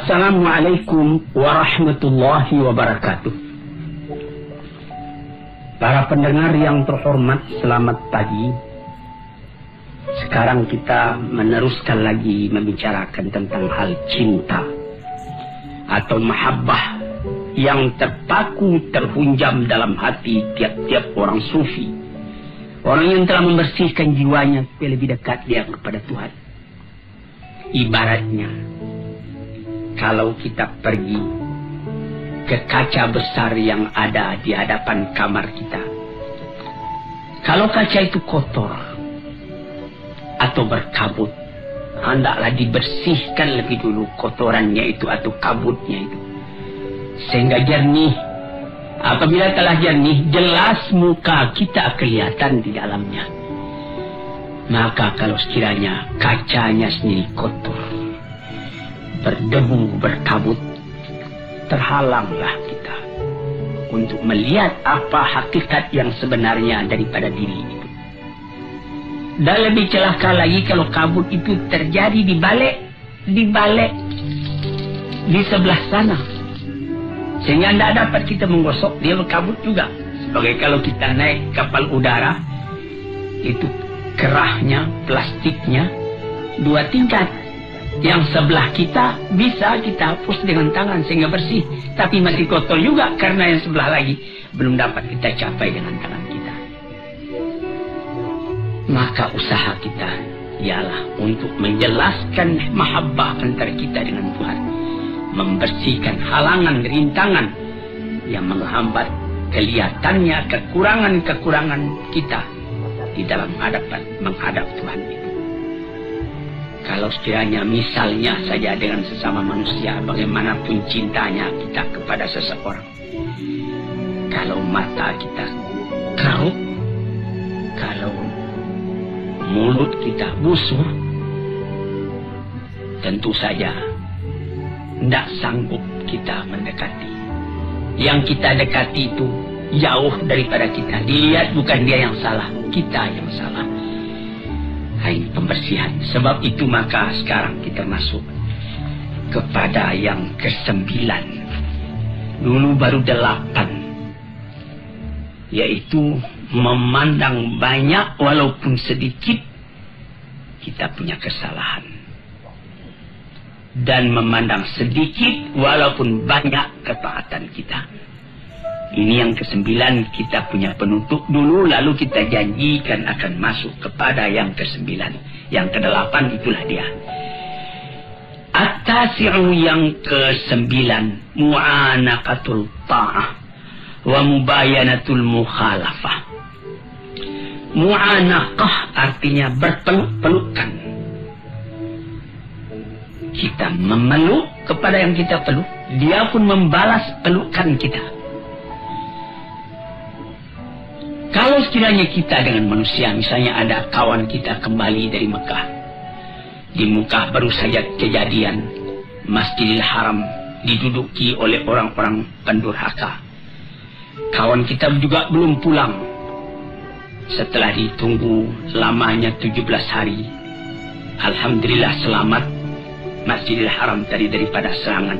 Assalamualaikum warahmatullahi wabarakatuh. Para pendengar yang terhormat, selamat pagi. Sekarang kita meneruskan lagi membicarakan tentang hal cinta atau mahabbah yang terpaku terhunjam dalam hati tiap-tiap orang sufi. Orang yang telah membersihkan jiwanya supaya lebih dekat dia kepada Tuhan. Ibaratnya, kalau kita pergi ke kaca besar yang ada di hadapan kamar kita. Kalau kaca itu kotor atau berkabut, hendaklah dibersihkan lebih dulu kotorannya itu atau kabutnya itu. Sehingga jernih. Apabila telah jernih, jelas muka kita kelihatan di dalamnya. Maka kalau sekiranya kacanya sendiri kotor, berdebu, berkabut, terhalanglah kita untuk melihat apa hakikat yang sebenarnya daripada diri itu. Dan lebih celaka lagi kalau kabut itu terjadi di balik di sebelah sana, sehingga tidak dapat kita menggosok, dia berkabut juga. Sebagai kalau kita naik kapal udara, itu kerahnya, plastiknya 2 tingkat. Yang sebelah kita bisa kita hapus dengan tangan sehingga bersih, tapi masih kotor juga karena yang sebelah lagi belum dapat kita capai dengan tangan kita. Maka usaha kita ialah untuk menjelaskan mahabbah antara kita dengan Tuhan, membersihkan halangan, rintangan yang menghambat kelihatannya kekurangan-kekurangan kita di dalam menghadap Tuhan itu. Kalau sekiranya misalnya saja dengan sesama manusia, bagaimanapun cintanya kita kepada seseorang, kalau mata kita keruh, kalau mulut kita busuk, tentu saja tidak sanggup kita mendekati. Yang kita dekati itu jauh daripada kita. Dilihat bukan dia yang salah, kita yang salah. Ini pembersihan. Sebab itu maka sekarang kita masuk kepada yang ke-9. Dulu baru 8. Yaitu memandang banyak walaupun sedikit kita punya kesalahan. Dan memandang sedikit walaupun banyak ketaatan kita. Ini yang ke-9, kita punya penutup dulu, lalu kita janjikan akan masuk kepada yang ke-9. Yang ke-8 itulah dia. At-tasi'u yang ke-9, mu'anaqatul ta'ah wa mubayanatul mukhalafah. Mu'anaqah artinya berpeluk-pelukan. Kita memeluk kepada yang kita peluk, dia pun membalas pelukan kita. Kalau sekiranya kita dengan manusia, misalnya ada kawan kita kembali dari Mekah. Di Mekah baru saja kejadian Masjidil Haram diduduki oleh orang-orang pendurhaka. Kawan kita juga belum pulang. Setelah ditunggu lamanya 17 hari. Alhamdulillah selamat Masjidil Haram tadi daripada serangan.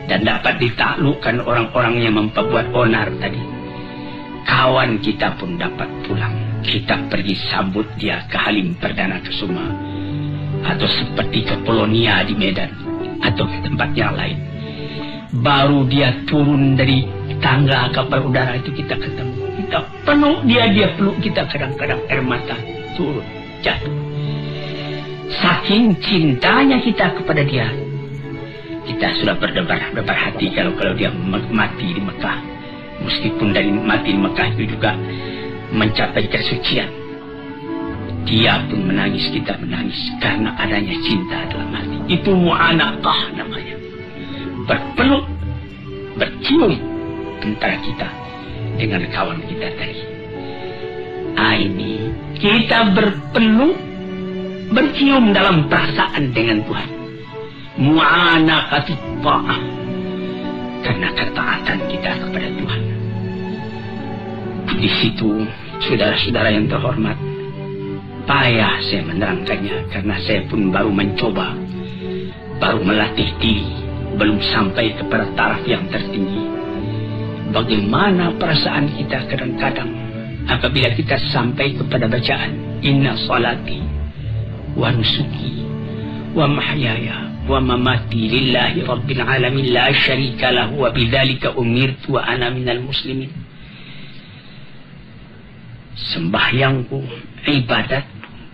Dan dapat ditaklukkan orang-orang yang memperbuat onar tadi. Kawan kita pun dapat pulang. Kita pergi sambut dia ke Halim Perdana Kusuma, atau seperti ke Polonia di Medan, atau ke tempat yang lain. Baru dia turun dari tangga kapal udara itu kita ketemu. Kita peluk dia peluk kita, kadang-kadang air mata turun, jatuh. Saking cintanya kita kepada dia, kita sudah berdebar hati kalau dia mati di Mekah. Meskipun dari mati di Mekah itu juga mencapai kesucian. Dia pun menangis, kita menangis karena adanya cinta dalam hati. Itu mu'anaqah namanya. Berpeluk, bercium antara kita dengan kawan kita tadi. Ini kita berpeluk, bercium dalam perasaan dengan Tuhan. Mu'anaqatut ta'ah, karena ketaatan kita kepada Tuhan. Di situ, saudara-saudara yang terhormat, payah saya menerangkannya karena saya pun baru mencoba baru melatih diri, belum sampai kepada taraf yang tertinggi. Bagaimana perasaan kita kadang-kadang apabila kita sampai kepada bacaan inna salati wa nusuki wa mahyaya wa mamati lillahi rabbil alamin la syarika lahu wa bidzalika umirtu wa ana minal muslimin. Sembahyangku, ibadat,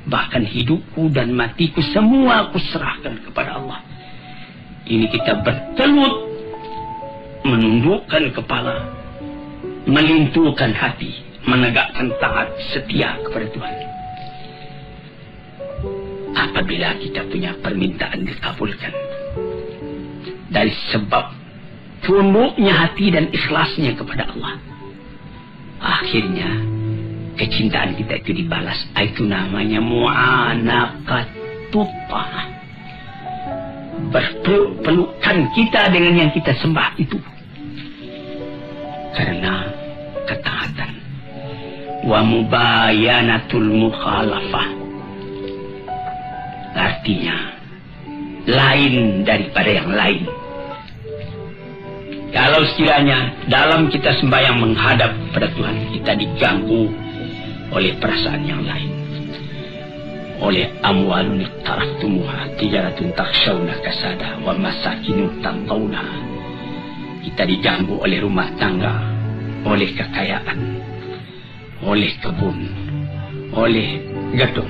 bahkan hidupku dan matiku semua aku serahkan kepada Allah. Ini kita bertelut, menundukkan kepala, melintuhkan hati, menegakkan taat setia kepada Tuhan. Apabila kita punya permintaan dikabulkan dari sebab tunduknya hati dan ikhlasnya kepada Allah, akhirnya kecintaan kita itu dibalas. Itu namanya mu'anaqatullah. Berpelukan kita dengan yang kita sembah itu karena ketaatan. Wa mubayanatul mukhalafah, artinya lain daripada yang lain. Kalau sekiranya dalam kita sembahyang menghadap pada Tuhan, kita diganggu oleh perasaan yang lain, oleh amwalun iqtaraftumuha tijaratun takhshawna kasada wa masakinun tardawna. Kita diganggu oleh rumah tangga, oleh kekayaan, oleh kebun, oleh gedung,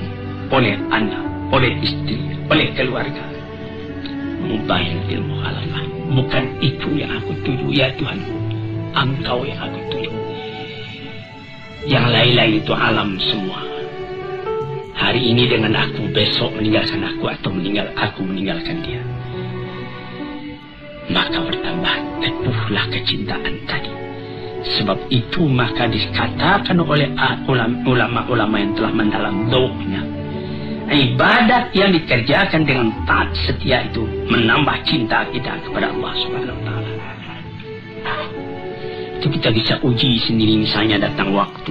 oleh anak, oleh istri, oleh keluarga. Mubayanatul mukhalafah, bukan itu yang aku tuju ya Tuhan, Engkau yang aku tuju. Yang lain-lain itu alam semua. Hari ini dengan aku, besok meninggalkan aku, atau aku meninggalkan dia. Maka bertambah teguhlah kecintaan tadi. Sebab itu maka dikatakan oleh ulama-ulama yang telah mendalam dzauqnya, ibadat yang dikerjakan dengan taat setia itu menambah cinta kita kepada Allah Subhanahu wa taala. Itu kita bisa uji sendiri. Misalnya datang waktu,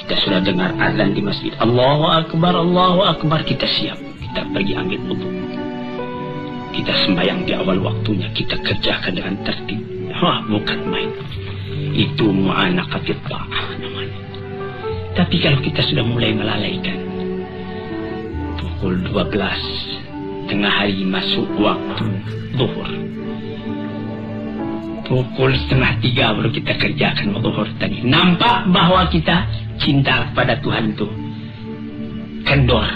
kita sudah dengar azan di masjid, Allahu Akbar, kita siap, kita pergi ambil wudu, kita sembahyang di awal waktunya, kita kerjakan dengan tertib. Wah, bukan main. Itu mu'anaqatullah namanya. Tapi kalau kita sudah mulai melalaikan, pukul 12 tengah hari masuk waktu zuhur, pukul 2:30 baru kita kerjakan zuhur tadi. Nampak bahwa kita cinta kepada Tuhan itu kendor.